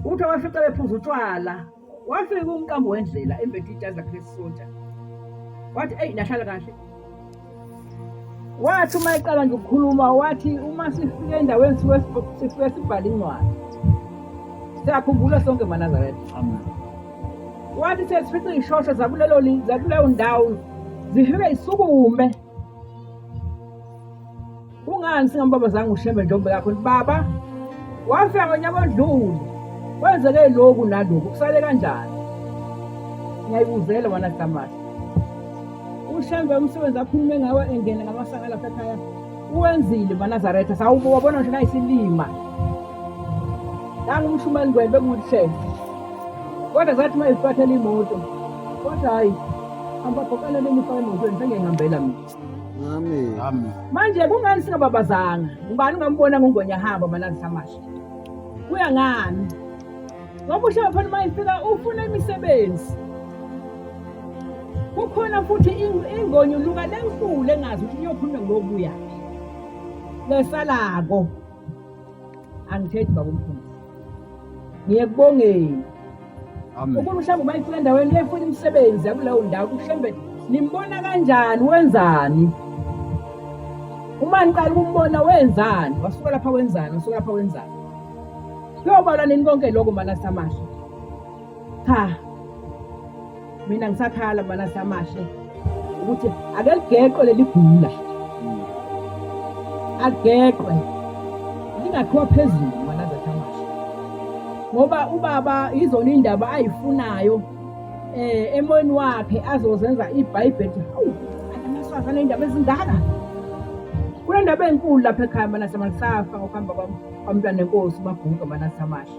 uthi wafica bephuza utshwala wafika umqambo wendlela embeditaza Christopher wathi hey nahlala kahle wathi uma iqala nje ukukhuluma wathi uma sifike endaweni sifike sibhala incwadi siyakhumbula sonke maNazaretha Amen. wathi sesifice ishosho zakuleyo ndawo zifike isukume kungani singambabazanga ushembe njombe yakho baba wafika ngonyaka odlule kwenzeke lokhu nalokhu kusale kanjani ngiyayibuzela wona Damashi ushembe umsebenzi akhulume ngawe engene ngamasaka lapha ekhaya uwenzile maNazaretha sawubona nje nayisilima ngumshumeli ngwele bekuhle kodwa zathi mayifathela imoto kodwa hayi ambabhokala lemifaka emotweni sengihambela mina Amen. manje kungani singababazanga ngubani ungambona ngoNgonya hamba maNazaretha kuya ngani ngoba ushaya phela mayifika ufuna imisebenzi kukhona futhi ingonyo luka lenkulu engazi ukuthi uyokhuluma ngobuya lesalako angithethi baba umfundi ngiyekubongeni Amen. ukube mhlawumbe mayifika endaweni yefuna imisebenzi yakuleyo ndawo kuhlembe nimbona kanjani wenzani uma niqala ukumbona wenzani wasuka lapha wenzani kuyobala nini konke lokho maNazaretha cha mina ngisakhala maNazaretha ukuthi ake ligeqwe leli gula ageqwe lingakhiwa phezulu maNazaretha ngoba ubaba izona indaba ayifunayo emoyeni wakhe azozenza iBhayibheli akanaswafa neindaba ezingaka kule ndaba enkulu lapha ekhaya maNazaretha ngisafa ngokuhamba kwamntwana nenkosi babhuka maNazaretha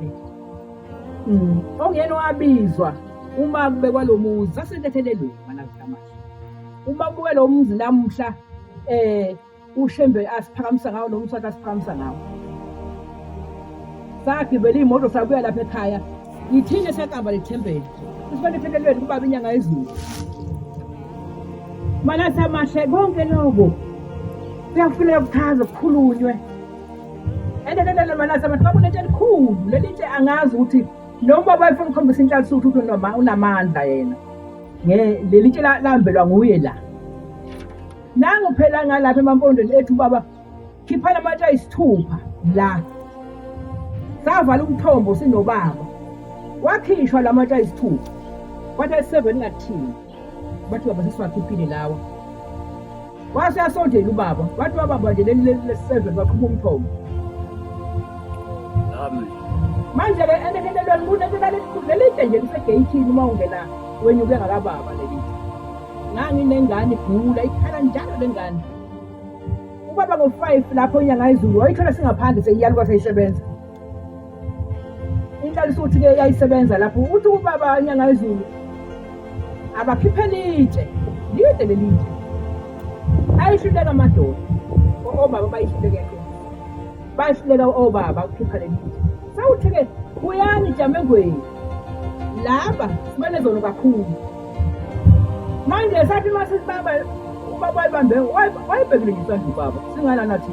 ongena wabizwa uma kubekwa lo muzi sasentethelelweni maNazaretha uma kubuke lo muzi namuhla ushembe asiphakamisa ngawo nomswati asiphakamisa ngawo sagibela imoto sabuya lapha ekhaya ithini sekamba lethembele sifanele kubaba inyanga yezulu maNazaretha konke lokho kuyafuneka kuchaza kukhulunywe endelele maNazaretha babonete elikhulu lelithi angazi ukuthi noma bayifuna ukukhombisa inhlanhla ukuthi noma unamandla yena lelithi lambelwa nguye la nangu phela ngalapha emampondweni ethu baba khiphana amatshe ayisithupha la savala umthombo sinobaba wakhishwa lamatshe ayisithupha kwathi ayiseveni ngathini bathi baba sesiwakhiphile lawa waseyasondela ubaba bathi bababa nje leli-7 baqhuba umthombo Amen. manje-ke endekelelweni kunelide nje lisegeyithini uma ungena wenyuke ngakababa lelithi nganginengane igula ikhala njalo lengane ubaba ngo-5 lapho inyanga yezulu wayithola singaphandle seyiyaluka seyisebenza inhlaliso ukuthi-ke yayisebenza lapho uthi ubaba inyanga yezulu abakhiphe litshe lide lelitshe ayihluleka amadoda obaba bayihluleka obaba ukukhipha lelitshe sawuthi-ke uyani Jamengweni laba simane zona kakhulu manje sathi masibaba ubaba wayibambe wayibhekile ngisandla ubaba singana nathi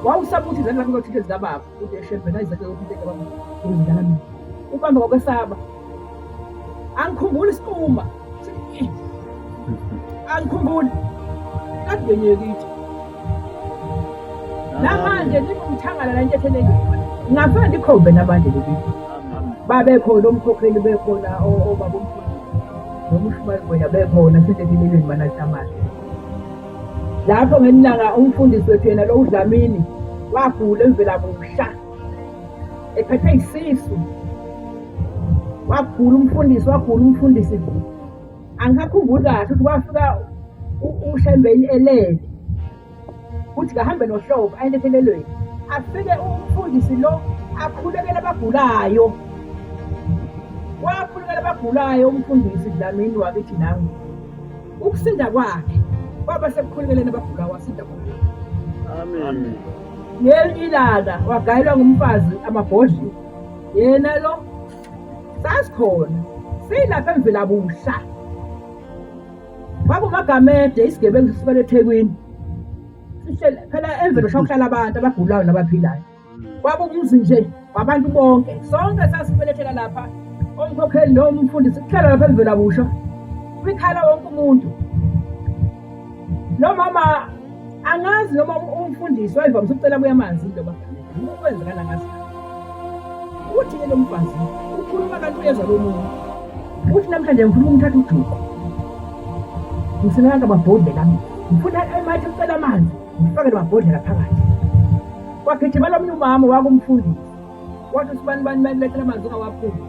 wawusaba ukuthi izandla zakhe zothile zikababa ukuthi eshembe nayizakhe zothile zikababa uzindalami ubambe ngokwesaba angikhumbula isinquma angikhumbula kade ngenyekile namanje ngimthangala la ntetheleke ngafana ndikhombe nabanje lebi babekhona omkhokheli bekhona obaba umfundi nomshumali wena bekhona sentethelelweni maNazaretha lapho ngenyanga umfundisi wethu yena lo uDlamini wagula emvela busha ephethwe isisu wagula umfundisi angikakhumbuli kahle ukuthi kwafika ushembeni elele uthi kahambe nohlobo ayentethelelweni afike umfundisi lo akhulekela abagulayo wakhulekela abagulayo umfundisi Dlamini wakithi nangu ukusinda kwakhe kwaba sekukhulekeleni abagulayo wasinda khona Amen. ngelinye ilanga wagayelwa ngumfazi amabhodlela yena lo sasikhona silapha emvela busha kwakumagamede isigebengu sisukela eThekwini sihlele phela emvelo shokuhlala abantu abagulayo nabaphilayo kwaba umuzi nje wabantu bonke sonke sasibelethela lapha omkhokheli noma umfundisi kuhlala lapha eMvelabusha kwikhala wonke umuntu. Lo mama angazi noma umfundisi wayevamise ukucela kuya amanzi into bafanele ukwenzekana ngazi. Uthi ke lo mfazi ukhuluma kanti uyezwa lo muntu uthi namhlanje ngifuna umthatha uJuko ngisenaka amabhodlela ngifuna emathi ucela amanzi ngifake amabhodlela phakathi. Kwagijima lo mnye umama wakumfundisi wathi sibani balethela amanzi ungawaphuli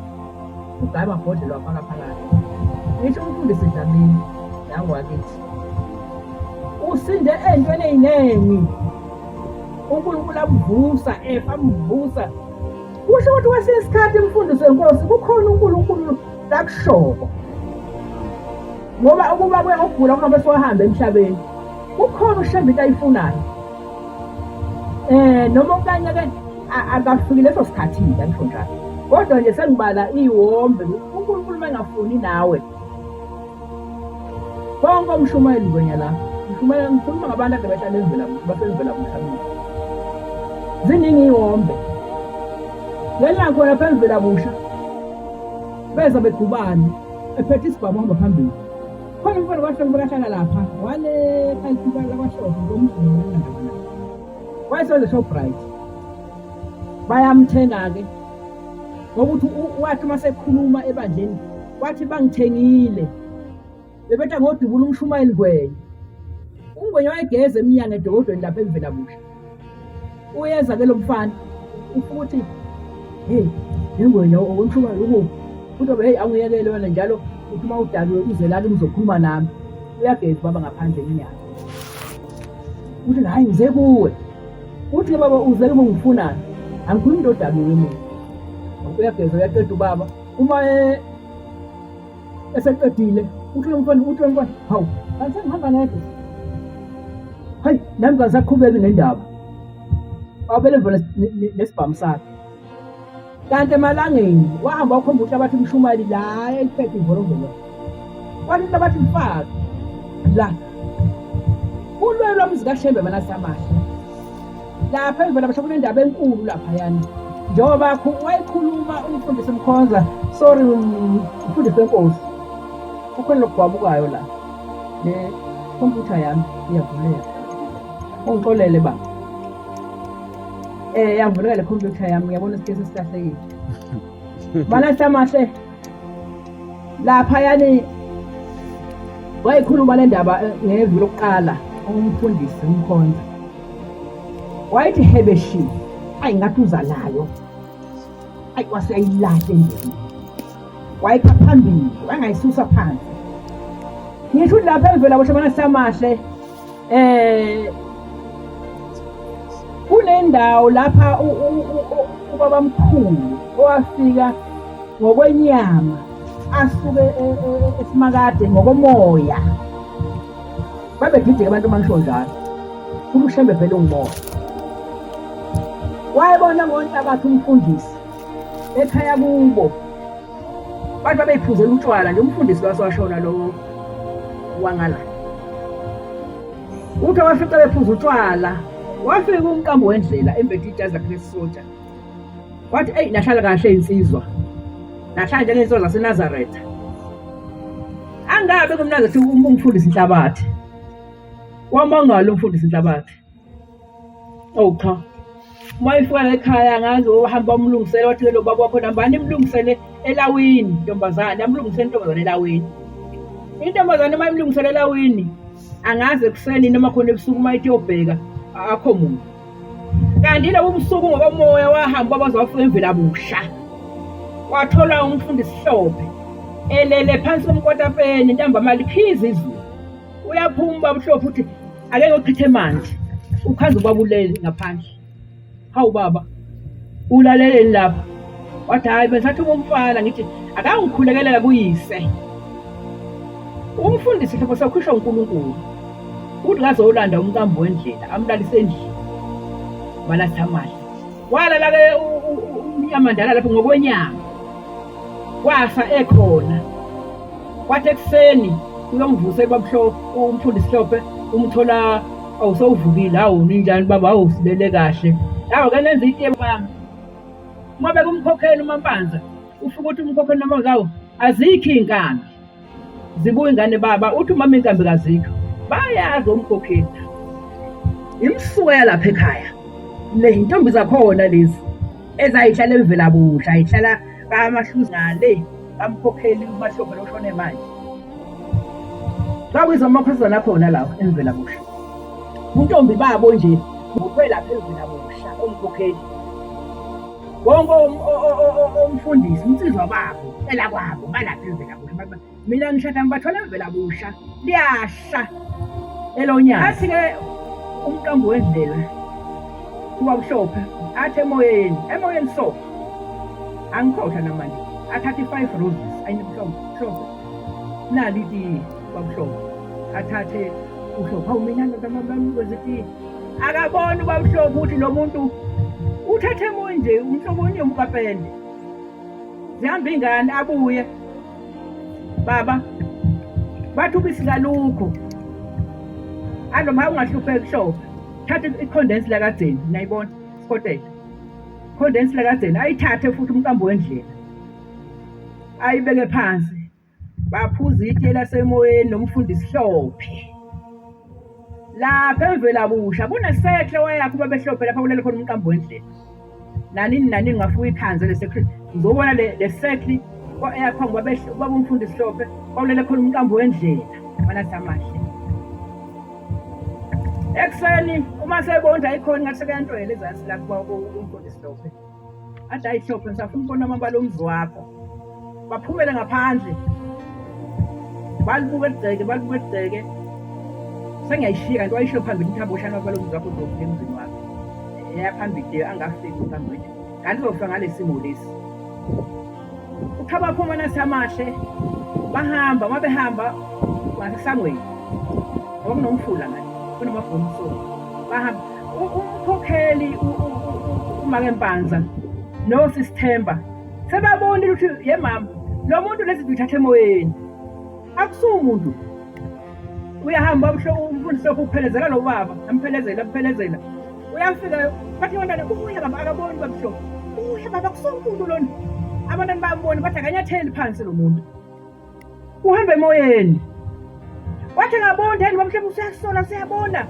ugaya amabhodlela wafaka phakathi. Ngisho umfundisi Dlamini nangu wakithi usinde ey'ntweni ey'ningi uNkulunkulu amvusa amvusa. Kusho ukuthi kwesinye isikhathi mfundisi wenkosi kukhona uNkulunkulu lakushoko ngoba ukuba ukugula kuhambe siwahamba emhlabeni kukhona ushembe into ayifunayo noma okanye-ke akafiki leso sikhathi-ke angisho njalo kodwa nje sengibala iwombe uNkulunkulu uma engafuni nawe bonke umshumayeli ngwenya la ngikhuluma ngabantu ade behlala baseMvelabusha mina ziningi iy'wombe ngela khona lapha eMvelabusha beza bedubane ephethe isibhamu hamba phambili khona umfana kwahlala lapha wale phayithukala kwashofa ngomzulu wayesenze Shoprite bayamthenga-ke ngokuthi wathi uma sekhuluma ebandleni wathi bangithengile bebetha ngodubula umshumayeli Ngwenya. UNgwenya wayegeza eminyango edokodweni lapha eMvelabusha. Uyeza-ke lo mfana ufuna ukuthi hey Ngwenya umshumayeli ukuphi futhi hey angiyekele wena njalo uthi uma udakiwe uze lana uzokhuluma nami uyageza baba ngaphandle eminyango. Uthi hayi ngize kuwe uthi baba uze kuba ngifunani angikhulumi into odakiwe mina. Uyageza uyaqeda ubaba uma eseqedile uthi lo mfana hawu angisengihamba ngedwa hayi nami ngisaqhubeki nendaba wabele vele nesibhamu sakhe. Kanti emalangeni wahamba ukhomba ukuthi abathi umshumayeli la ephethe ivorovolo wathi abathi mfaka la ulwelo lwamzi kaShembe Manasamasha lapha eMvelabusha kunendaba enkulu laphayana njengoba wayekhuluma umfundisi Mkhonza umfundisi wenkosi kukhona lokugwabukayo la le computer yami iyavuleka ungixolele baba yavuleka le computer yami uyabona isikhathi esikahlekile Manasamasha lapha yani wayekhuluma le ndaba ngeviki lokuqala umfundisi Mkhonza wayethi hebeshi ayingathi uza nayo waseyilahle endlini wayekha phambili wangayisusa phansi. Ngisho lapha eMvelabusha Manasamasha kunendawo lapha ubaba mkhulu owafika ngokwenyama asuke eSimakade ngokomoya babegidike abantu mangisho njalo uShembe phela ungimoya wayebona ngonhlabathi umfundisi ekhaya kubo bantu abeyiphuzela utshwala nje umfundisi wasashona lo wangala uthi wafica bephuza utshwala wafika umqambo wendlela embethe ijazi lakhe lesoja wathi eyi nahlala kahle insizwa nahlala njengensizwa zaseNazaretha angabe kumnandi ukuthi umfundisi Nhlabathi wamangala umfundisi Nhlabathi cha mayifika ekhaya ngazi uhamba umlungisele wathi lo baba wakho nambani imlungisele elawini ntombazana amlungisele intombazana elawini intombazana mayimlungisele elawini angaze kuseni noma khona ebusuku mayitiyobheka akho muntu kanti labo ubusuku ngokomoya wahamba bazawafika eMvelabusha wathola umfundisi Hlophe elele phansi komkotapeni intambama likhiza izulu uyaphuma baba Hlophe uthi ake ngochithe manje ukhanza ubabulele ngaphandle. Hawu baba ulaleleni lapha wathi hayi bengisathi umfana ngithi akangikhulekelela kuyise umfundisi Hlophe sakhishwa uNkulunkulu uthi ngazolanda umqambo wendlela amlalise endlini Manasamasha walala-ke umnyamandala lapho ngokwenyama wafa ekhona kwathi ekuseni uyomvusela babamhlophe umfundisi Hlophe umthola awusawuvukile hawu ninjani baba awusibele kahle hawu ke nenza itiye bami uma bekumkhokheli uMampanza ufika ukuthi umkhokheli noma zawo azikho iy'nkambi zibuya ingane baba uthi umama inkambi kazikho bayazi umkhokheli imsuka yalapha ekhaya le intombi zakhona lezi ezayihlala eMvelabusha ayihlala kaMahluzi ngale kamkhokheli uMahlophe loshone manje kwakuyizwa amakhosana akhona lawo eMvelabusha untombi babo nje ukwelapha eMvelabusha umkhokheli wonke umfundisi umsizwa babo ela kwabo balapha eMvelabusha mina ngishada ngibathola eMvelabusha liyahla elonyaka athi-ke umqambi wendlela uBamhlophe athi emoyeni so angikhohlwa namanje athathe 5 roses ayinimhlophe nali itiye uBamhlophe athathe uhlophe mina ngamamkwezithi akabona uBamhlophe ukuthi lo muntu uthathe emoyeni nje umhlobonye umkapende zihamba ingane abuye baba bathi ubisi kalukho anoma ungahlupheki Hlophe thatha icondense lakadzeni nayibona isikotela condense lakadzeni ayithathe futhi umqambo wendlela ayibeke phansi baphuza itiye lasemoyeni nomfundisi Hlophe lapha eMvelabusha kunesekhle wayakho babehlophe lapha kulele khona umqambo wendlela nanini ngafuka ikhanze lesekhle ngizobona lesekhle yakho ngoba umfundisi Hlophe kwalele khona umqambo wendlela manathi amahle ekseni uma sebonda ayikhona ngathi sekuyantwele ezasi lapho umfundisi Hlophe athi ayihlophe ngisafuna ukubona amabala omzi wakho baphumele ngaphandle balibuka egceke sengiyayishiya kanti wayishiyo phambili ithaboshana amabala omzi wakho uzofika emzini wakho eyaphambili angafiki uphambili kanti uzofika ngale simo lesi ukhabaphuma nasamahle bahamba uma behamba ngasesangweni okunomfula ngani kunomabhomso bahamba umkhokheli uMakempanza noSisithemba sebabonile ukuthi ye mama lo muntu lesi uthathe emoyeni akusumuntu uyahamba umfundisi Hlophe uphelezela lo baba amphelezela uyafika bathi abantwana ubuye baba akaboni babuhlophe uye baba kusumuntu lona abantwana bayambona bathi akanyatheli phansi lo muntu uhamba emoyeni wathi ngabona yini babuhlophe usiyasola siyabona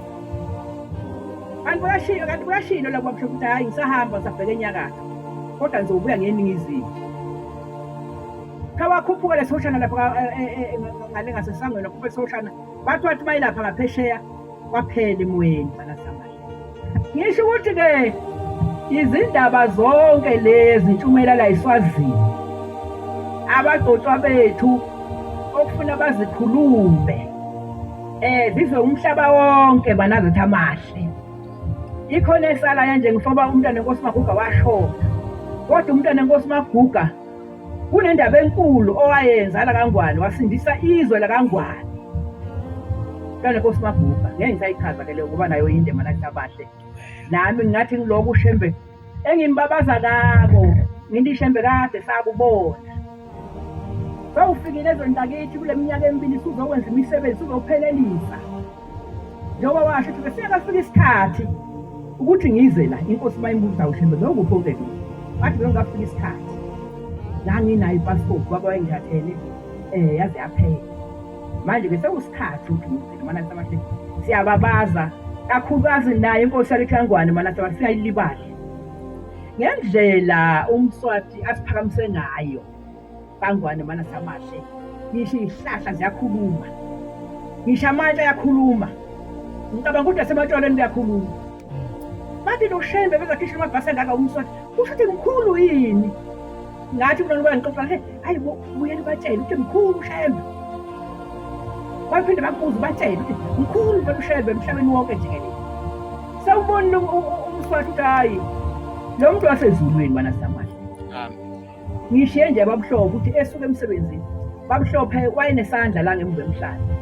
kanti kuyashilo la babuhlophe ukuthi hayi ngisahamba ngisabheka enyakatho kodwa ngizobuya ngeningizimu kawakhuphuka lesoshana lapha ngale ngasesangweni wakhupha lesoshana bathi bayilapha ngaphesheya kwaphela emoyeni banasamanje ngisho ukuthi-ke izindaba zonke lezi intshumayela iswazini abagcotshwa bethu okufuna bazikhulume zize umhlaba wonke banazethu amahle ikhona esala yanje ngifoba umntwana enkosi Maguga washona kodwa umntwana enkosi Maguga kunendaba enkulu owayenza la kaNgwane wasindisa izwe la kaNgwane umntwana enkosi Maguga ngeke ngisayichaza ke leyo ngoba nayo indima nathi abahle nami ngathi ngiloko uShembe engimbabaza kako ngindishembe kade sakubona sawufikile ezontakithi kule minyaka emibili sizokwenza imisebenzi uzophelelisa njengoba washo ukuthi besiyakafika isikhathi ukuthi ngize la inkosi mayimbuza uShembe ngokuphi onke bathi bengafika isikhathi nganginayo ipassport baba wayengithathele yaze yaphela manje ke sekusikhathi ukuthi mana samahle siyababaza kakhulukazi naye inkosi yaleKhangwane mana singayilibali ngendlela umswati asiphakamise ngayo kaNgwane mana samahle ngisho ihlahla ziyakhuluma ngisho amatshe ayakhuluma ngicabanga ukuthi asematshwaleni kuyakhuluma bathi noShembe bezakhishwa amabhasi angaka umswati kusho ukuthi mkhulu yini ngathi mina ngoba ngixoxa hayi buyeni batshela ukuthi mkhulu uShembe baphinde bakubuza batshela ukuthi mkhulu vele uShembe emhlabeni wonke jikelele sawubona umswati ukuthi hayi lo muntu wasezulwini bana samahle ngishiye nje babuhlophe ukuthi esuke emsebenzini babuhlophe wayenesandla la ngemuva emhlanje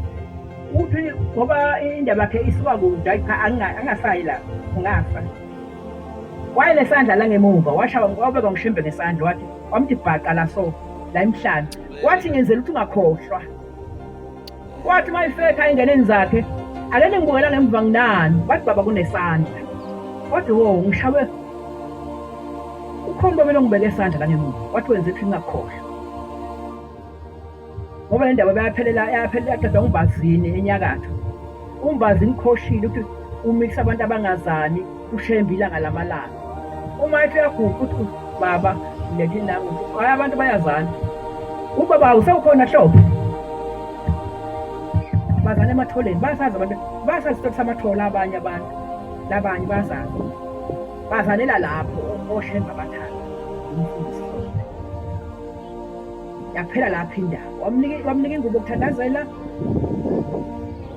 uthi ngoba indaba yakhe isuka kude cha angasayi la ngafa wayenesandla la ngemuva washawa ngobeka ngiShembe ngesandla wathi wamthi bhaqa la so la emhlanje wathi ngenzela ukuthi ungakhohlwa wathi mayifeka engeneni zakhe ake ngibukela ngemuva nginani bathi baba kunesandla wathi wo ngishawe kukhona babele ngibeke esandla la ngemuva wathi wenze ukuthi ngingakhohlwa ngoba le ndaba yaphelela yaqedwa uMbazini enyakatho. uMbazini khoshile ukuthi umikisa abantu abangazani uShembe ilanga lamalanga. Uma ethi yaguqa ukuthi baba leli nami hayi abantu bayazana ubaba usewukhona hlobo bazana ematholeni basazi abantu basazi isitokhi samathola abanye abantu labanye bazazi bazanela lapho oShembe abathanda umfundisi yaphela lapha indaba wamnika ingubo okuthandazela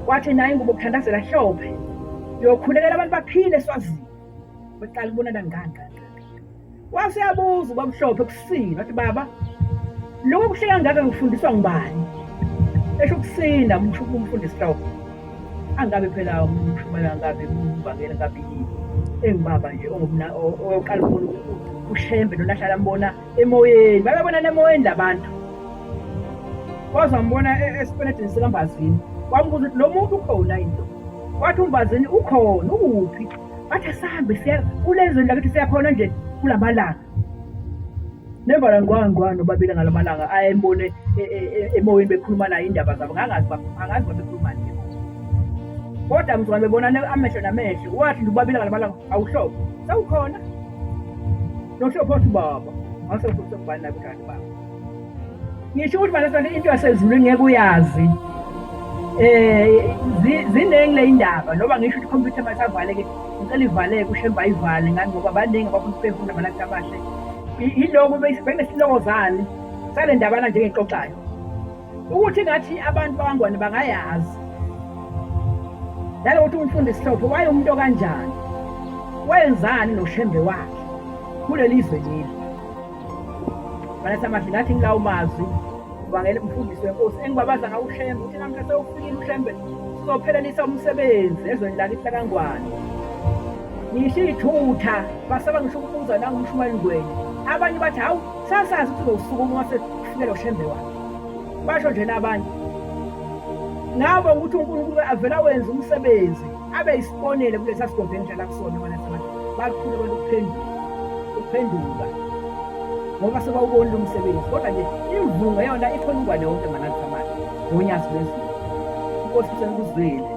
wathi naye ingubo okuthandazela Hlophe yokhulelela abantu baphile eswazini beqala ukubonana nganga waseyabuza uBamhlophe kusina wathi baba lokho kuhle kangaka ngifundiswa ngibani esho kusina umfundisi Hlophe angabe phela umshumayela angabe uvangela ngabe yini engibaba nje ongumna oqala ukubona uShembe lona hlala mbona emoyeni babebonana emoyeni labantu wazambona esipenedini sikaMbazini wambuza ukuthi lo muntu ukhona into wathi uMbazini ukhona ukuphi wathi asahambe siya kulezweni lakithi siyakhona nje kulamalanga nembala ngwangwa nobabili ngalamalanga ayembone emoyeni bekhuluma naye indaba zabo angazi babekhuluma nje kodwa mzwana bebonana amehlo namehlo wathi ubabili ngalamalanga awuhlobo sawukhona noHlophe wathi baba ngase ukuthi ngibani la kuthanda baba ngisho ukuthi manje into yasezulwini ngeke uyazi ziningi le indaba noma ngisho ukuthi ikhompyutha mayisavaleke ngicela ivaleke uShembe ayivale ngani ngoba baningi abafuna ukufunda amalanga amahle yiloko bekunesilokozane sale ndabana njengexoxayo ukuthi ngathi abantu bangwane bangayazi nalokuthi umfundisi Hlophe waye umuntu okanjani wenzani noShembe wakhe kuleli izwe leli banathi amahle ngathi ngilawo mazwi ubangela umfundisi wenkosi engibabaza ngawo uShembe uthi namhla sewufikile uShembe sizophelelisa umsebenzi ezweni lakithi laKangwane ngisho ithutha basaba ngisho ukubuza nangumshumayeli ngweni abanye bathi hawu sasazi ukuthi uzosukuma mase kufikele uShembe wakhe basho nje nabanye ngabo ukuthi uNkulunkulu avela wenza umsebenzi abe isibonele kulesa sigodeni njalo kusona banathi amahle bakhulu ukuphenduka ngoba sebawubona umsebenzi kodwa nje imvunga yona ikhona ungwane wonke manathi amahle ngonyasi wezulu inkosi isenkuzweni